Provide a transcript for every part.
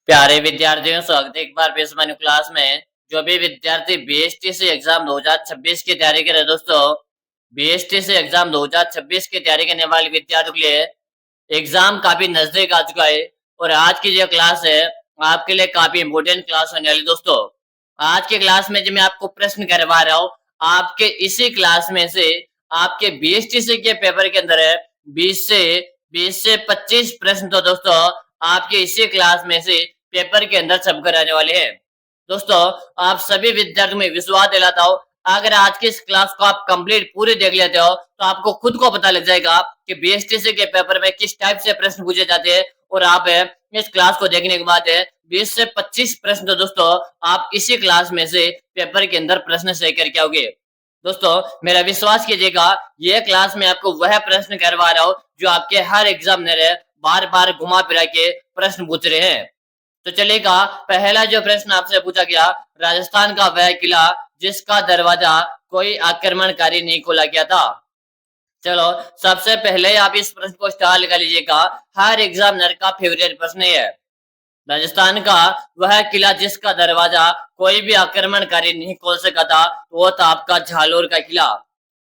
प्यारे विद्यार्थियों, स्वागत है एक बार फिर से हमारी क्लास में। जो भी विद्यार्थी बीएसटीसी एग्जाम 2026 की तैयारी कर रहे हैं दोस्तों, बीएसटीसी एग्जाम 2026 की तैयारी करने वाले विद्यार्थियों के लिए एग्जाम काफी नजदीक आ चुका है। और आज की जो क्लास है आपके लिए काफी इंपोर्टेंट क्लास होने वाली दोस्तों। आज की क्लास में जो मैं आपको प्रश्न करवा रहा हूँ, आपके इसी क्लास में से आपके बीएसटीसी के पेपर के अंदर है 20 से 25 प्रश्न तो दोस्तों आपके इसी क्लास में से पेपर के अंदर छप कर आने वाले हैं। दोस्तों, आप सभी विद्यार्थियों में विश्वास दिलाता हूँ, अगर आज की इस क्लास को आप कंप्लीट पूरी देख लेते हो तो आपको खुद को पता लग जाएगा कि बीएसटीसी के पेपर में किस टाइप से प्रश्न पूछे जाते हैं। और आप इस क्लास को देखने के बाद 20 से 25 प्रश्न तो दोस्तों आप इसी क्लास में से पेपर के अंदर प्रश्न सही करके आओगे। दोस्तों, मेरा विश्वास कीजिएगा, ये क्लास में आपको वह प्रश्न करवा रहा हूँ जो आपके हर एग्जामिनर बार बार घुमा फिरा के प्रश्न पूछ रहे हैं। तो चलेगा, पहला जो प्रश्न आपसे पूछा गया, राजस्थान का वह किला जिसका दरवाजा कोई आक्रमणकारी नहीं खोला गया था। चलो, सबसे पहले आप इस प्रश्न को स्टार लगा लीजिएगा, हर एग्जामिनर का फेवरेट प्रश्न है। राजस्थान का वह किला जिसका दरवाजा कोई भी आक्रमणकारी नहीं खोल सका था, वो था आपका झालोर का किला।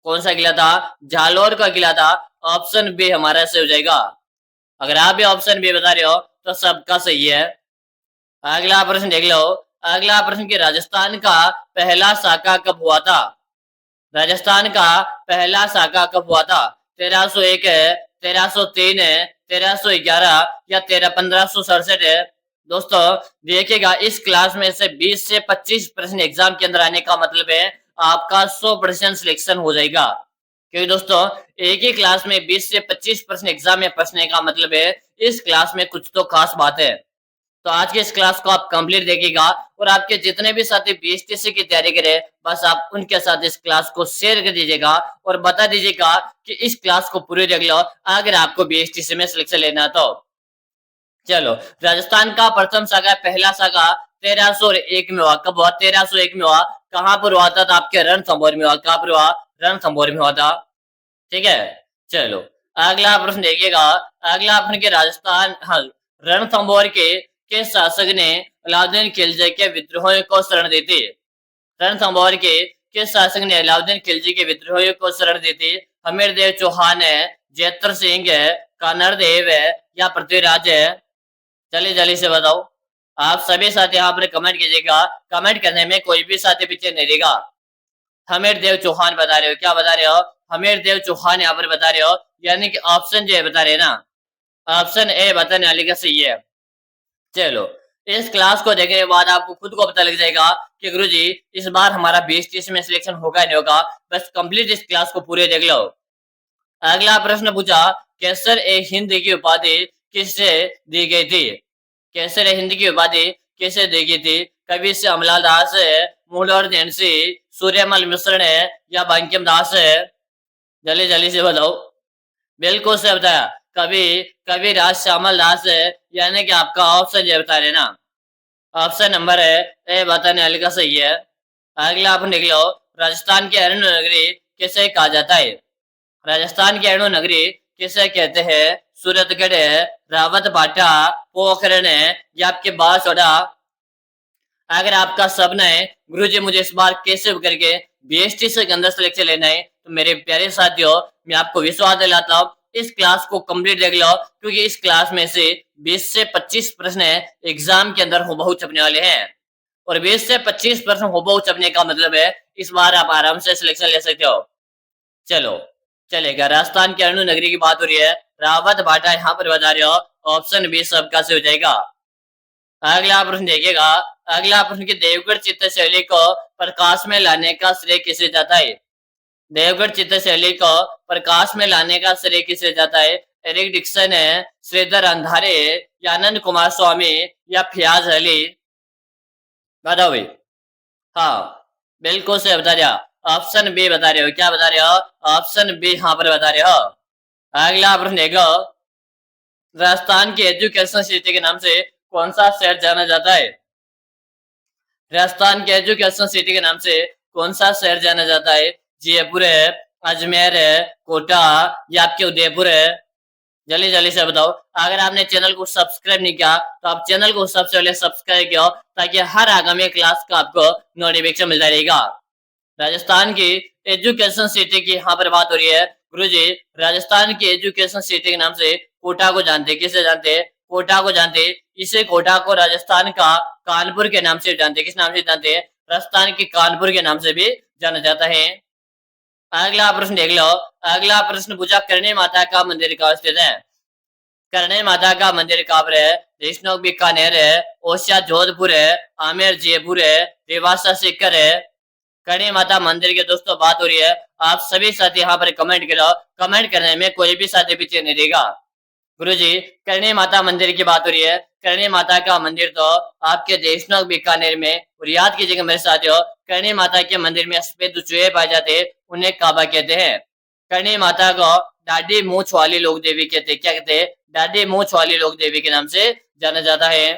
कौन सा किला था? झालोर का किला था। ऑप्शन बी हमारा सही हो जाएगा। अगर आप भी ऑप्शन बी बता रहे हो तो सबका सही है। अगला प्रश्न देख लो। अगला प्रश्न कि राजस्थान का पहला साका कब हुआ था? राजस्थान का पहला साका कब हुआ था? 1301 है, 1303 है, 1311 या 1567 है। दोस्तों, देखिएगा, इस क्लास में से 20 से 25 प्रश्न एग्जाम के अंदर आने का मतलब है आपका 100% सिलेक्शन हो जाएगा। क्योंकि दोस्तों, एक ही क्लास में 20 से 25 प्रश्न एग्जाम में फंसने का मतलब है इस क्लास में कुछ तो खास बात है। तो आज के इस क्लास को आप कंप्लीट देखिएगा और आपके जितने भी साथी बीएसटीसी की तैयारी करें, बस आप उनके साथ इस क्लास को शेयर कर दीजिएगा और बता दीजिएगा कि इस क्लास को पूरी देख लो अगर आपको बीएसटीसी में सिलेक्शन लेना तो। चलो, राजस्थान का प्रथम सागा, पहला सागा 1301 में हुआ। कब हुआ? 1301 में हुआ। कहाँ पर हुआ था? तो आपके रणथंभौर में हुआ। कहाँ पर हुआ? रणथंभौर में हुआ था। ठीक है। चलो, अगला प्रश्न देखिएगा। अगला प्रश्न के राजस्थान, हाँ, रणथंभौर के किस शासक ने अलाउद्दीन खिलजी के विद्रोहियों को शरण दी थी? रणथंभौर के किस शासक ने अलाउद्दीन खिलजी के विद्रोहियों को शरण दी थी? हमीरदेव चौहान है, जैत्र सिंह है, कानरदेव है या पृथ्वीराज है? जल्दी जल्दी से बताओ। आप सभी साथी यहाँ पर कमेंट कीजिएगा। कमेंट करने में कोई भी साथी पीछे नहीं रहेगा। हमीरदेव चौहान बता रहे हो? क्या बता रहे हो? हमीरदेव चौहान यहाँ पर बता रहे हो, यानी कि ऑप्शन जो है बता रहे हैं ना, ऑप्शन ए बताने वाले का सही है। चलो, इस क्लास को देखने के बाद आपको खुद को पता लग जाएगा कि गुरुजी इस बार हमारा बीएसटीसी में सिलेक्शन होगा नहीं होगा। बस कंप्लीट इस क्लास को पूरे देख लो। अगला प्रश्न पूछा, केसर ए हिंद की उपाधि किससे दी गई थी? केसर ए हिंद की उपाधि किसे दी गई थी? कवि से अमला दास है, मूलर नैन्सी, सूर्यमल मिश्र है या बंकिम दास है? जल्दी जल्दी से बताओ। बिल्कुल से बताया, कवि कवि राज श्यामल दास है, यानी कि आपका ऑप्शन ये बता रहे ना, ऑप्शन नंबर है ए बताने वाले का सही है। अगला आप देख लो, राजस्थान की अरुण नगरी किसे कहा जाता है? राजस्थान की अरुण नगरी किसे कहते हैं? सूरतगढ़ है, रावत भाटा, पोखरण है या आपके बांसवाड़ा? अगर आपका सपना है गुरुजी मुझे इस बार कैसे करके बीएसटीसी के अंदर सिलेक्शन लेना है, तो मेरे प्यारे साथियों, मैं आपको विश्वास दिलाता हूँ, इस क्लास को कंप्लीट देख लो, क्योंकि इस क्लास में से 20 से 25 प्रश्न एग्जाम के अंदर हुबहू छपने वाले हैं। और 20 से 25 प्रश्न हुबहू छपने का मतलब है इस बार आप आराम से सिलेक्शन ले सकते हो। चलो, चलेगा। राजस्थान की अरुण नगरी की बात हो रही है, रावत भाटा यहाँ पर बता रहे हो, ऑप्शन बी सबका से हो जाएगा। अगला प्रश्न देखिएगा। अगला प्रश्न की देवगढ़ चित्र शैली को प्रकाश में लाने का श्रेय किसे जाता है? देवगढ़ चित्र शैली को प्रकाश में लाने का श्रेय किसे जाता है? एरिक डिक्सन है, श्रीधर अंधारे, या आनंद कुमार स्वामी या फयाज अली? बताओ भाई। हाँ, बिल्कुल से बता दिया। ऑप्शन बी बता रहे हो। क्या बता रहे हो? ऑप्शन बी यहाँ पर बता रहे हो। अगला प्रश्न देखो, राजस्थान की एजुकेशन सिटी के नाम से कौन सा शहर जाना जाता है? राजस्थान के एजुकेशन सिटी के नाम से कौन सा शहर जाना जाता है? जयपुर है, अजमेर है, कोटा या आपके उदयपुर है? जल्दी जल्दी से बताओ। अगर आपने चैनल को सब्सक्राइब नहीं किया तो आप चैनल को सबसे पहले सब्सक्राइब किया, ताकि हर आगामी क्लास का आपको नोटिफिकेशन मिलता रहेगा। राजस्थान की एजुकेशन सिटी की यहाँ पर बात हो रही है। गुरुजी, राजस्थान की एजुकेशन सिटी के नाम से कोटा को जानते, किसे जानते? कोटा को जानते। इसे कोटा को राजस्थान का कानपुर के नाम से जानते, किस नाम से जानते? राजस्थान के कानपुर के नाम से भी जाना जाता है। अगला प्रश्न देख लो। अगला प्रश्न पूछा, करणी माता का मंदिर कहाँ स्थित है? करणी माता का मंदिर कहाँ पर है? देशनोक बीकानेर है, ओसिया जोधपुर है, आमेर जयपुर है, देवासा सीकर है। करणी माता मंदिर के दोस्तों बात हो रही है। आप सभी साथी यहाँ पर कमेंट करो। कमेंट करने में कोई भी साथी पीछे नहीं रहेगा। गुरुजी, करणी माता मंदिर की बात हो रही है। करणी माता का मंदिर तो आपके देशनोक बीकानेर में, और याद कीजिएगा मेरे साथियों, करणी माता के मंदिर में सफेद चूहे पाए जाते हैं, उन्हें काबा कहते हैं। करणी माता को दाढ़ी मूछ वाली लोक देवी कहते हैं। क्या कहते हैं? दाढ़ी मूछ वाली लोक देवी के नाम से जाना जाता है।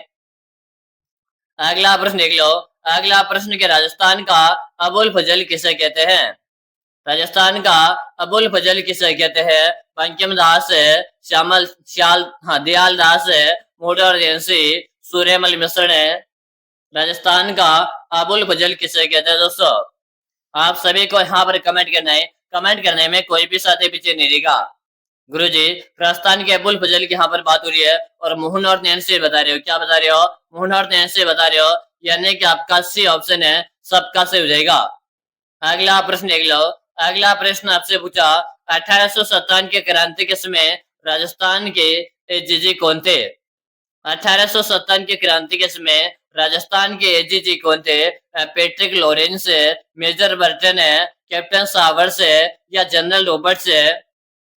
अगला प्रश्न देख लो। अगला प्रश्न के, राजस्थान का अबुल फजल किसे कहते हैं? राजस्थान का अबुल फजल किसे कहते हैं? बंकिम दास है, श्यामल श्याल हाँ दयाल दास है, मोटर एजेंसी, सूर्यमल मिश्र है। राजस्थान का अबुल फजल किसे कहते हैं दोस्तों? आप सभी को यहाँ पर कमेंट करना है। कमेंट करने में कोई भी साथी पीछे नहीं रहेगा। गुरुजी, राजस्थान के अबुल फजल की यहाँ पर बात हो रही है, और मोहन और नैन से बता रहे हो। क्या बता रहे हो? मोहन और नैन से बता रहे हो, यानी कि आपका सी ऑप्शन है, सबका सही हो जाएगा। अगला प्रश्न देख लो। अगला प्रश्न आपसे पूछा, 1857 के क्रांति के समय राजस्थान के एजीजी कौन थे? 1857 के क्रांति के समय राजस्थान के एजीजी कौन थे? पैट्रिक लॉरेंस है, मेजर बर्टन है, कैप्टन सावर्स है, या जनरल रॉबर्ट्स है?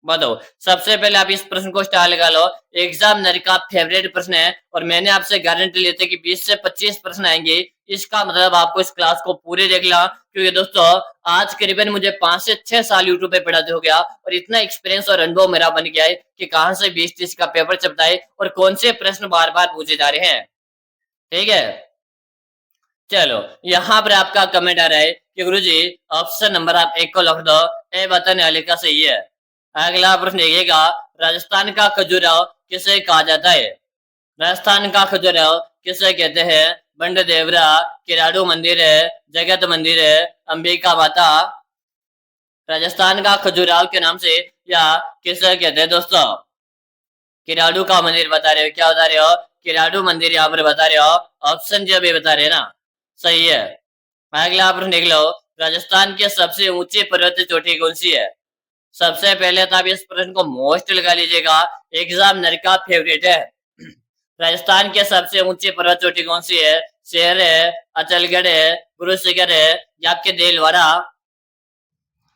बताओ। सबसे पहले आप इस प्रश्न को स्टार लगा लो। एग्जामिनर का फेवरेट प्रश्न है, और मैंने आपसे गारंटी ली थी कि 20 से 25 प्रश्न आएंगे। इसका मतलब आपको इस क्लास को पूरे देखना, क्योंकि दोस्तों आज करीबन मुझे 5 से 6 साल यूट्यूब पे पढ़ाते हो गया, और इतना एक्सपीरियंस और अनुभव मेरा बन गया है कि कहां से 20-30 का पेपर चलता है और कौन से प्रश्न बार बार पूछे जा रहे हैं। ठीक है, चलो यहाँ पर आपका कमेंट आ रहा है कि गुरुजी ऑप्शन नंबर आप 1 को लिख दो, ए बताने वाले का सही है। अगला प्रश्न देखिएगा, राजस्थान का खजुराहो किसे कहा जाता है? राजस्थान का खजुराहो किसे कहते हैं? बंड देवरा, किराड़ू मंदिर है, जगत मंदिर है, अंबिका माता। राजस्थान का खजुराहो के नाम से या किसे कहते हैं दोस्तों? किराड़ू का मंदिर बता रहे हो। क्या बता रहे हो? किराड़ू मंदिर यहाँ पर बता रहे हो। ऑप्शन जो भी बता रहे हैं ना, सही है। अगला प्रश्न देख लो, राजस्थान की सबसे ऊंची पर्वतीय चोटी कौन सी है? सबसे पहले तो आप इस प्रश्न को मोस्ट लगा लीजिएगा, एग्जामिनर का फेवरेट है। राजस्थान के सबसे ऊंची पर्वत चोटी कौन सी है? शेर है, अचलगढ़ है, गुरु शिखर है, या आपके देलवाड़ा?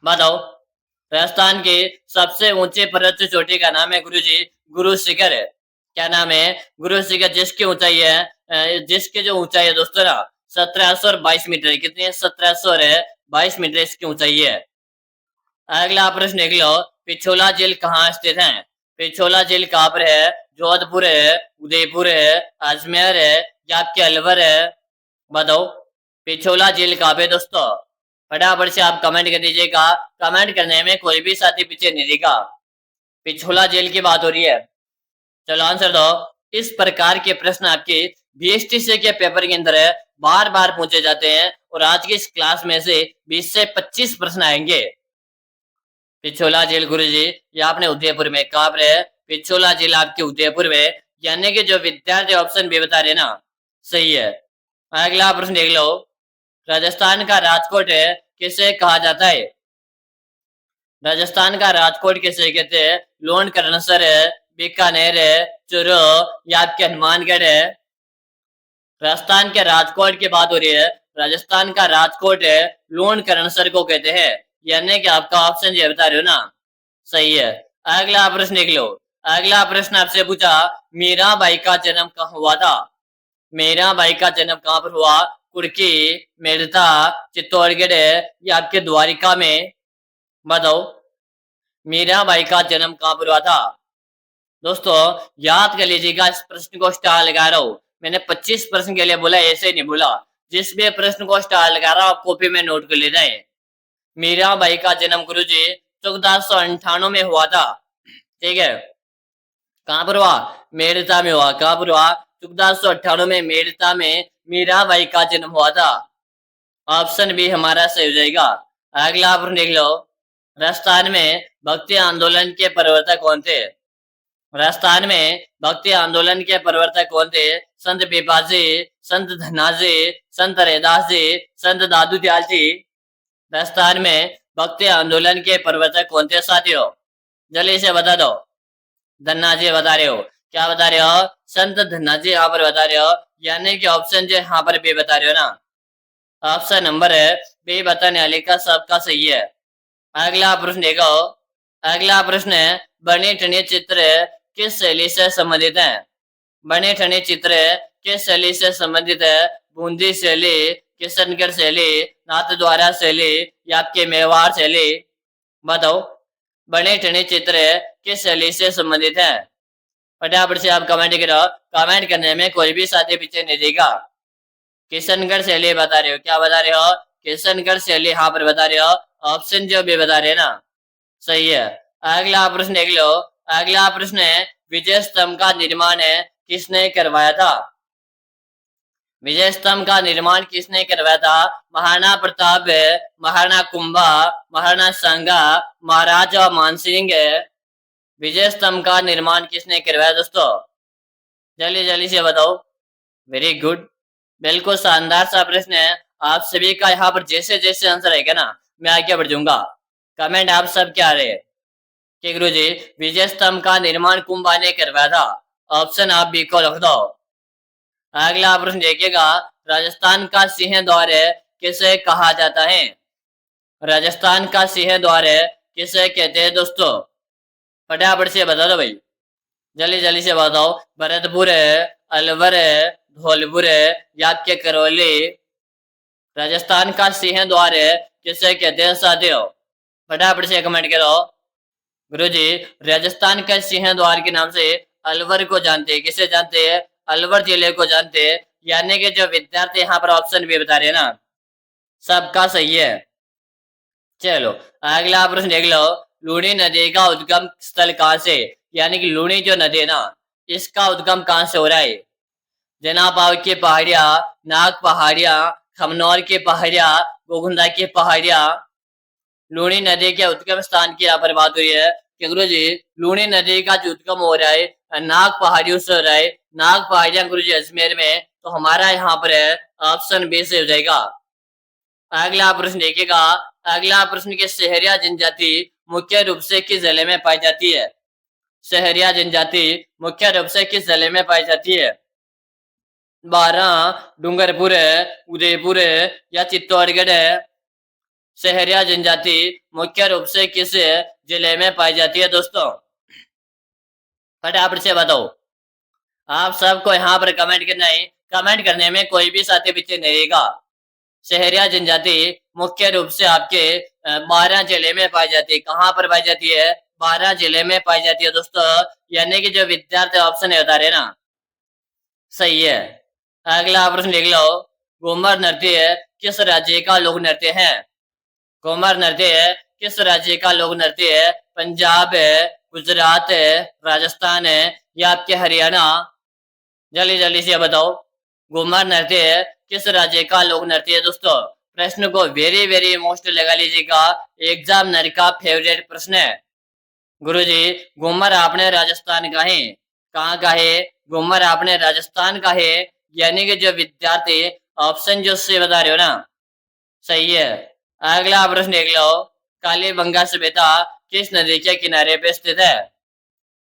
बताओ। राजस्थान की सबसे ऊंची पर्वत चोटी का नाम है गुरुजी गुरु शिखर है। क्या नाम है? गुरु शिखर, जिसकी ऊंचाई है, जिसकी जो ऊंचाई है दोस्तों ना 1722 मीटर। कितनी है? 1722 मीटर इसकी ऊंचाई है। अगला प्रश्न देख लो, पिछोला झील कहाँ स्थित है? पिछोला झील कहाँ पर है? जोधपुर है, उदयपुर है, अजमेर है, या आपके अलवर है? बताओ। पिछोला झील कहाँ पे दोस्तों? फटाफट से आप कमेंट कर दीजिएगा। कमेंट करने में कोई भी साथी पीछे नहीं रहेगा। पिछोला झील की बात हो रही है। चलो आंसर दो। इस प्रकार के प्रश्न आपके बीएसटीसी के पेपर के अंदर बार बार पूछे जाते हैं, और आज की इस क्लास में से 20 से 25 प्रश्न आएंगे। पिछोला झील गुरुजी ये आपने उदयपुर में, कहाँ पर है? पिछोला झील आपके उदयपुर में, यानी कि जो विद्यार्थी ऑप्शन भी बता रहे ना, सही है। अगला प्रश्न देख लो, राजस्थान का राजकोट है किसे कहा जाता है? राजस्थान का राजकोट किसे कहते हैं? लोन करनसर है, बीकानेर है, चूरू, या आपके हनुमानगढ़ है? राजस्थान के राजकोट की बात हो रही है। राजस्थान का राजकोट है, लोन करनसर को कहते हैं, यानी कि आपका ऑप्शन ये बता रहे हो ना, सही है। अगला प्रश्न देख लो। अगला प्रश्न आपसे पूछा, मीराबाई का जन्म कहाँ हुआ था? मीराबाई का जन्म कहाँ पर हुआ? कुर्की, मेड़ता, चित्तौड़गढ़ या आपके द्वारिका में? बताओ। मीराबाई का जन्म कहाँ पर हुआ था? दोस्तों याद कर लीजिएगा, इस प्रश्न को स्टार लगा रहा हूं। मैंने 25 प्रश्न के लिए बोला, ऐसे नहीं बोला। जिस भी प्रश्न को स्टार लगा रहा हूं आप कॉपी में नोट कर लेना है। मीराबाई का जन्म गुरुजी 1498 में हुआ था। ठीक है, कहाँ पर हुआ? मेड़ता में हुआ। कहाँ पर हुआ? 1498 में मेड़ता में मीराबाई का जन्म हुआ था। ऑप्शन बी हमारा सही हो जाएगा। अगला प्रश्न देख लो। राजस्थान में भक्ति आंदोलन के प्रवर्तक कौन थे? राजस्थान में भक्ति आंदोलन के प्रवर्तक कौन थे? संत पीपाजी, संत धनाजी, संत रैदास जी, संत दादू दयाल जी। राजस्थान में भक्ति आंदोलन के प्रवर्तक कौन थे साथियों? जल्दी से बता दो। धन्नाजी बता रहे हो? क्या बता रहे हो? संत धन्नाजी यहाँ पर बता रहे हो, यानी कि ऑप्शन जो यहाँ पर बी बता रहे हो ना। ऑप्शन नंबर बी बताने वाले का सबका सही है। अगला प्रश्न देखो। अगला प्रश्न है, बने ठने चित्र किस शैली से संबंधित है? बने ठने चित्र किस शैली से संबंधित है? बूंदी शैली, किशनगढ़ शैली, नाथद्वारा शैली या आपके मेवाड़ शैली? बताओ, बने ठने चित्र किस शैली से संबंधित है? फटाफट से आप कमेंट करो। कमेंट करने में कोई भी साथी पीछे नहीं देगा। किशनगढ़ शैली बता रहे हो? क्या बता रहे हो? किशनगढ़ शैली यहाँ पर बता रहे हो। ऑप्शन जो भी बता रहे हैं ना, सही है। अगला प्रश्न देख लो। अगला प्रश्न है, विजय स्तंभ का निर्माण किसने करवाया था? विजय स्तंभ का निर्माण किसने करवाया था? महाराणा प्रताप, महाराणा कुंभा, महाराणा सांगा, महाराजा मानसिंह। विजय स्तंभ का निर्माण किसने करवाया दोस्तों? जल्दी जल्दी से बताओ। वेरी गुड, बिल्कुल शानदार सा प्रश्न है। आप सभी का यहाँ पर जैसे जैसे आंसर आएगा ना, मैं आगे बढ़ जाऊंगा। कमेंट आप सब क्या रहे कि गुरु जी विजय स्तंभ का निर्माण कुंभा ने करवाया था। ऑप्शन आप बी को रख दो। अगला प्रश्न देखिएगा। राजस्थान का सिंह द्वार किसे कहा जाता है? राजस्थान का सिंह द्वार किसे कहते हैं दोस्तों? फटाफट से बता दो भाई, जल्दी जल्दी से बताओ। भरतपुर, अलवर, धौलपुर या के करौली? राजस्थान का सिंह द्वार किसे कहते हैं साथियों? फटाफट से कमेंट करो। गुरुजी राजस्थान के सिंह द्वार के नाम से अलवर को जानते हैं। किसे जानते हैं? अलवर जिले को जानते हैं। यानी कि जो विद्यार्थी यहाँ पर ऑप्शन भी बता रहे हैं ना, सबका सही है। चलो अगला प्रश्न देख लो। लूणी नदी का उद्गम स्थल कहाँ से? यानी कि लूणी जो नदी है ना, इसका उद्गम कहाँ से हो रहा है? जनाबाव की पहाड़िया, नाग पहाड़िया, खमनौर की पहाड़िया, गोगुंदा की पहाड़िया। लूणी नदी के उद्गम स्थान की यहाँ पर बात हुई है कि गुरु जी लूणी नदी का जो उद्गम हो रहा है नाग पहाड़ियों से हो रहा है। नाग पहाड़ियां गुरु जी अजमेर में, तो हमारा यहाँ पर है ऑप्शन बी से हो जाएगा। अगला प्रश्न देखिएगा। अगला प्रश्न के सहरिया जनजाति मुख्य रूप से किस जिले में पाई जाती है? सहरिया जनजाति मुख्य रूप से किस जिले में पाई जाती है? बारां, डूंगरपुर, उदयपुर या चित्तौड़गढ़? सहरिया जनजाति मुख्य रूप से किस जिले में पाई जाती है दोस्तों? फटाफट से बताओ। आप सबको यहाँ पर कमेंट करना है। कमेंट करने में कोई भी साथी पीछे नहीं रहेगा। सहरिया जनजाति मुख्य रूप से आपके 12 जिले में पाई जाती है। कहाँ पर पाई जाती है? 12 जिले में पाई जाती है दोस्तों। यानी कि जो विद्यार्थी ऑप्शन है बता रहे ना, सही है। अगला प्रश्न देख लो। घूमर नृत्य किस राज्य का लोक नृत्य है? घूमर नृत्य किस राज्य का लोक नृत्य है? पंजाब है, गुजरात है, राजस्थान है या आपके हरियाणा? जल्दी जल्दी से बताओ। घूमर नृत्य किस राज्य का लोक नृत्य है दोस्तों? प्रश्न को वेरी वेरी मोस्ट लगा लीजिएगा। एग्जामिनर का फेवरेट प्रश्न है। गुरुजी घूमर आपने राजस्थान का है। कहाँ का है? घूमर आपने राजस्थान का है। यानी कि जो विद्यार्थी ऑप्शन जो से बता रहे हो ना, सही है। अगला प्रश्न देख लो। कालीबंगा सभ्यता किस नदी के किनारे पे स्थित है?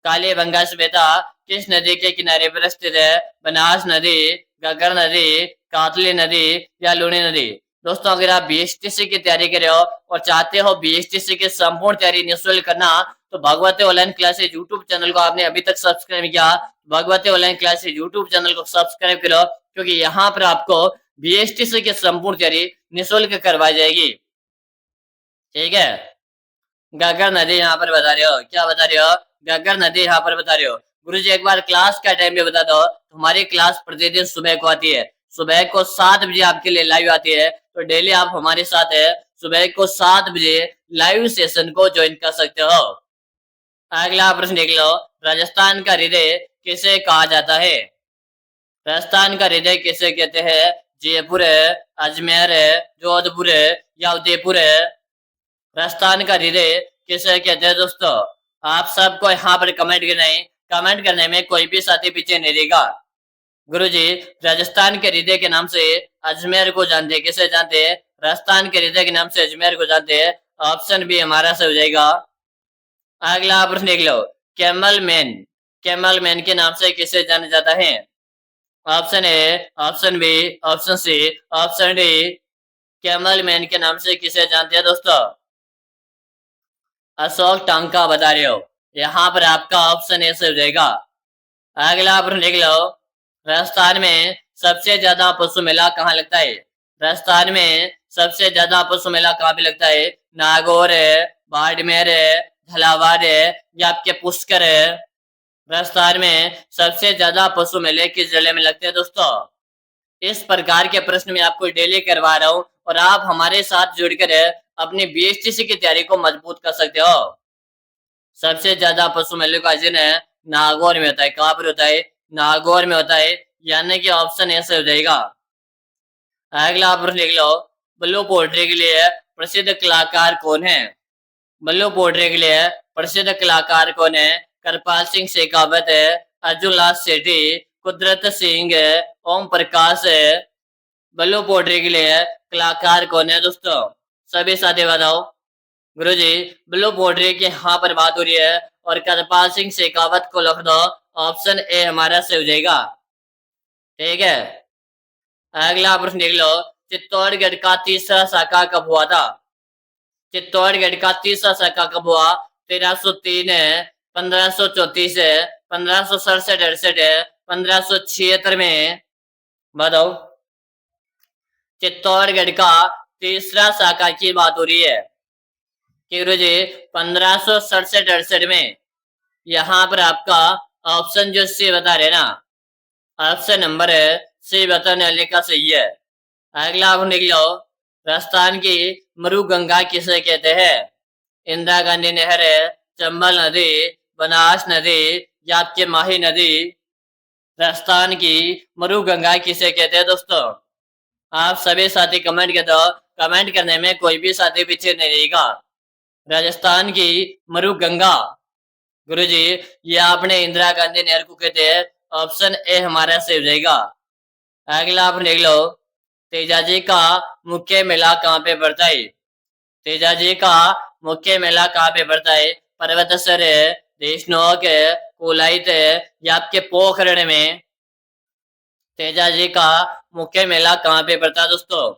कालीबंगा सभ्यता किस नदी के किनारे पर स्थित है? बनास नदी, घग्गर नदी, कातली नदी या लूणी नदी? दोस्तों अगर आप बीएसटीसी की तैयारी कर रहे हो और चाहते हो बीएसटीसी की संपूर्ण तैयारी निःशुल्क करना, तो Bhagwati online classes YouTube channel को आपने अभी तक सब्सक्राइब किया, Bhagwati online classes YouTube channel को सब्सक्राइब करो, क्योंकि यहाँ पर आपको बीएसटीसी की संपूर्ण तैयारी निःशुल्क करवाई जाएगी। ठीक है। घग्गर नदी यहाँ पर बता रहे हो। क्या बता रहे हो? घग्गर नदी यहाँ पर बता रहे हो। गुरुजी एक बार क्लास का टाइम भी बता दो। हमारी क्लास प्रतिदिन सुबह को आती है। सुबह को 7 बजे आपके लिए लाइव आती है, तो डेली आप हमारे साथ है सुबह को 7 बजे लाइव सेशन को ज्वाइन कर सकते हो। अगला प्रश्न देख लो। राजस्थान का हृदय किसे कहा जाता है? राजस्थान का हृदय किसे कहते हैं? जयपुर है, अजमेर है, जोधपुर है या उदयपुर है? राजस्थान का हृदय किसे कहते हैं दोस्तों? आप सबको यहाँ पर कमेंट करने में कोई भी साथी पीछे नहीं रहेगा। गुरुजी, राजस्थान के हृदय के नाम से अजमेर को जानते हैं, किसे जानते हैं? राजस्थान के हृदय के नाम से अजमेर को जानते हैं। ऑप्शन बी हमारा से हो जाएगा। अगला प्रश्न देख लो। कैमल मैन के नाम से किसे जाना जाता है? Option A, option B, option C, option D. Camel man के नाम से किसे जानते हैं दोस्तों? अशोक टांका बता रहे हो। यहाँ पर आपका ऑप्शन ए से हो जाएगा। अगला प्रश्न देख लो। राजस्थान में सबसे ज्यादा पशु मेला कहाँ लगता है? राजस्थान में सबसे ज्यादा पशु मेला कहाँ पे लगता है? नागौर है, बाड़मेर है, झालावाड़ है या आपके पुष्कर है? राजस्थान में सबसे ज्यादा पशु मेले किस जिले में लगते हैं दोस्तों? इस प्रकार के प्रश्न मैं आपको डेली करवा रहा हूँ और आप हमारे साथ जुड़कर अपनी बीएसटीसी की तैयारी को मजबूत कर सकते हो। सबसे ज्यादा पशु मेले का आयोजन है नागौर में होता है। कहाँ पर होता है? नागौर में होता है, यानी कि ऑप्शन ए से हो जाएगा। अगला प्रश्न लिख लो। बल्लू पोल्ट्री के लिए प्रसिद्ध कलाकार कौन है? बल्लू पोल्ट्री के लिए प्रसिद्ध कलाकार कौन है? करपाल सिंह शेखावत है, अर्जुन लाल सेठी, कुदरत सिंह है, ओम प्रकाश है। बल्लू पोल्ट्री के लिए कलाकार कौन है दोस्तों? सभी साथी बताओ। गुरुजी, ब्लू पोल्ट्री की यहाँ पर बात हो रही है और करपाल सिंह शेखावत को लिख दो। ऑप्शन ए हमारा से हो जाएगा। ठीक है। अगला प्रश्न देख लो। चित्तौड़गढ़ का तीसरा शाखा कब हुआ था? चित्तौड़गढ़ का तीसरा शाखा कब हुआ? 1303 है, 1534 है, 1567 है, 1576 में? बताओ। चित्तौड़गढ़ का तीसरा शाखा की बात हो रही है कि गुरुजी 1567 में। यहाँ पर आपका ऑप्शन जो सी बता रहे ना, ऑप्शन नंबर सी बताने वाले का सही है। अगला आप लिख लो। राजस्थान की मरुगंगा किसे कहते हैं? इंदिरा गांधी नहर है, चंबल नदी, बनास नदी या आपके माही नदी? राजस्थान की मरुगंगा किसे कहते हैं दोस्तों? आप सभी साथी कमेंट कर दो। कमेंट करने में कोई भी साथी पीछे नहीं रहेगा। राजस्थान की मरुगंगा गुरुजी, ये आपने इंदिरा गांधी नहर को कहते हैं। ऑप्शन ए हमारा से हो जाएगा। अगला आप देख लो। तेजाजी का मुख्य मेला कहाँ पे पड़ता है? तेजाजी का मुख्य मेला कहाँ पे पड़ता है? पर्वतसर है, देशनोक है, कोलायत है या आपके पोखरण में? तेजाजी का मुख्य मेला कहाँ पे पड़ता है दोस्तों?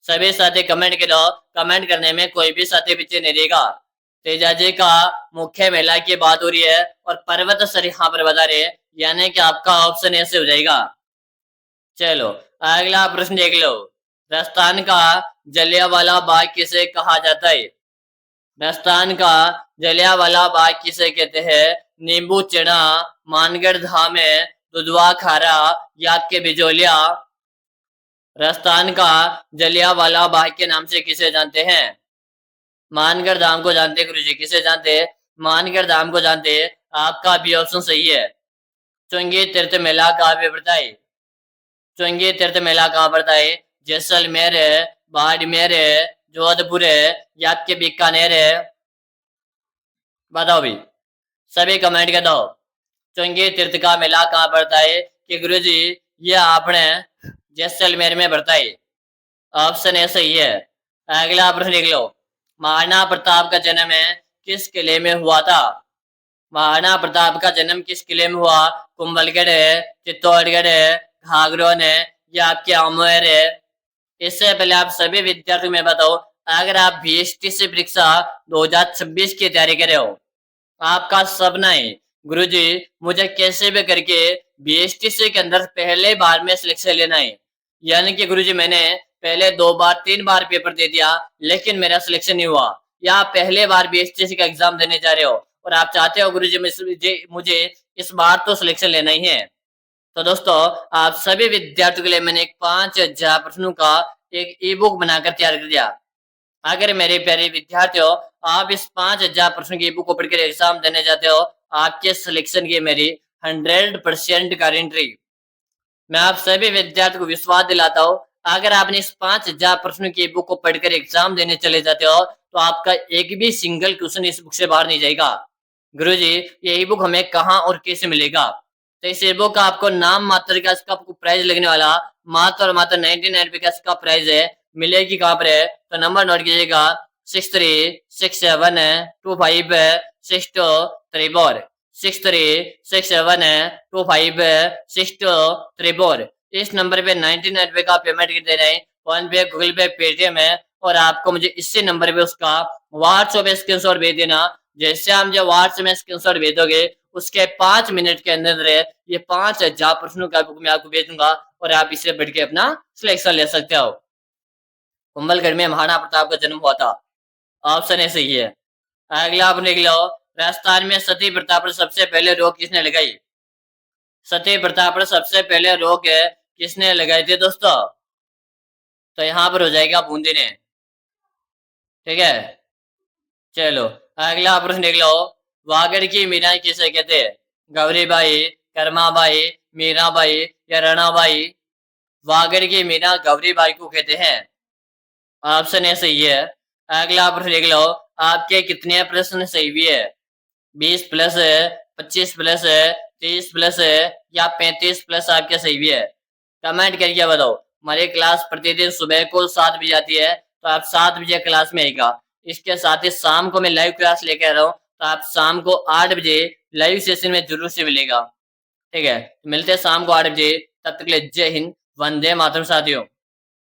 सभी साथी कमेंट करो। कमेंट करने में कोई भी साथी पीछे नहीं रहेगा। तेजाजी का मुख्य मेला की बात हो रही है और पर्वतसर यहाँ पर बता रहे हैं, यानी कि आपका ऑप्शन ऐसे हो जाएगा। चलो अगला प्रश्न देख लो। राजस्थान का जलियांवाला बाग किसे कहा जाता है? राजस्थान का जलियांवाला बाग किसे कहते हैं? नींबू चना, मानगढ़ धाम है, दुधवा खारा या आपके बिजोलिया? राजस्थान का जलियांवाला बाग के नाम से किसे जानते हैं? मानगढ़ धाम को जानते हैं गुरुजी। किसे जानते हैं? मानगढ़ धाम को जानते हैं। आपका भी ऑप्शन सही है। चुंगी तीर्थ मेला कहाँ पे पड़ता है? चुंगी तीर्थ मेला कहाँ पड़ता है? जैसलमेर है, बाड़मेर है, जोधपुर है या आपके बीकानेर है? बताओ भी। सभी कमेंट कर दो। चुंगी तीर्थ का मेला कहाँ पड़ता है? कि गुरुजी ये आपने जैसलमेर में पड़ता है। ऑप्शन ए सही है। अगला प्रश्न देख लो। महाराणा प्रताप का जन्म किस किले में हुआ था? महाराणा प्रताप का जन्म किस किले में हुआ? कुंभलगढ़ है, चित्तौड़गढ़ है, घाघरोन है या आपके आमेर है? इससे पहले आप सभी विद्यार्थियों में बताओ, अगर आप बीएसटीसी परीक्षा 2026 की तैयारी कर रहे हो, आपका सपना है गुरुजी मुझे कैसे भी करके बीएसटीसी के अंदर पहले बार में सिलेक्शन लेना है, यानी कि गुरुजी मैंने पहले 2 बार 3 बार पेपर दे दिया लेकिन मेरा सिलेक्शन नहीं हुआ, या आप पहले बार बीएसटीसी का एग्जाम देने जा रहे हो और आप चाहते हो गुरुजी मुझे इस बार तो सिलेक्शन लेना ही है, तो दोस्तों आप सभी विद्यार्थियों के लिए मैंने एक 5000 प्रश्नों का एक ई बुक बनाकर तैयार कर दिया। अगर मेरे प्यारे विद्यार्थियों आप इस 5000 प्रश्नों की ई बुक को पढ़कर एग्जाम देने जाते हो, आपके सिलेक्शन की मेरी 100% गारंटी। मैं आप सभी विद्यार्थियों को विश्वास दिलाता हूँ, अगर आपने इस 5000 प्रश्नों की बुक को पढ़कर एग्जाम देने चले जाते हो तो आपका एक भी सिंगल क्वेश्चन इस बुक से बाहर नहीं जाएगा। गुरुजी, यही बुक हमें कहाँ और कैसे मिलेगा? तो इस बुक का आपको नाम मात्र का इसका आपको प्राइस लगने वाला मात्र और मात्र 99 का इसका प्राइस है। मिलेगी कहाँ पर है? तो नंबर नोट कीजिएगा 6367256234 6367256234। इस नंबर पे 99 का पेमेंट कर देना है। फोन पे, गूगल पे, पेटीएम है और आपको मुझे इसी नंबर पे उसका व्हाट्सएप पे स्क्रीनशॉट भेज देना। जैसे आप मुझे व्हाट्सएप में स्क्रीनशॉट भेजोगे उसके 5 मिनट के अंदर ये 5000 प्रश्नों का बुक मैं आपको भेज दूंगा और आप इसे बढ़ के अपना सिलेक्शन ले सकते हो। कुंभलगढ़ में महाराणा प्रताप का जन्म हुआ था। ऑप्शन ए सही है। अगला आप लिख लो, राजस्थान में सती प्रथा पर सबसे पहले रोक किसने लगाई? सती प्रथा पर सबसे पहले रोक किसने लगाई थी दोस्तों? तो यहाँ पर हो जाएगा बूंदी ने। ठीक है, चलो अगला प्रश्न देख लो, वागड़ की मीरा किसे कहते हैं? गौरीबाई, कर्माबाई, मीराबाई या रणाबाई? वागड़ की मीरा गौरीबाई को कहते हैं। ऑप्शन ए सही है। अगला प्रश्न देख लो, आपके कितने प्रश्न सही भी है? 20 प्लस है, 25 प्लस है, 30 प्लस है या 35 प्लस आपके सही भी है? कमेंट करके बताओ। हमारी क्लास प्रतिदिन सुबह को 7 बजे आती है, तो आप 7 बजे क्लास में आएगा। इसके साथ ही शाम को मैं लाइव क्लास लेकर आ रहा हूँ, तो आप शाम को 8 बजे लाइव सेशन में जरूर से मिलेगा। ठीक है, मिलते हैं शाम को 8 बजे। तब तक के लिए जय हिंद, वंदे मातरम साथियों।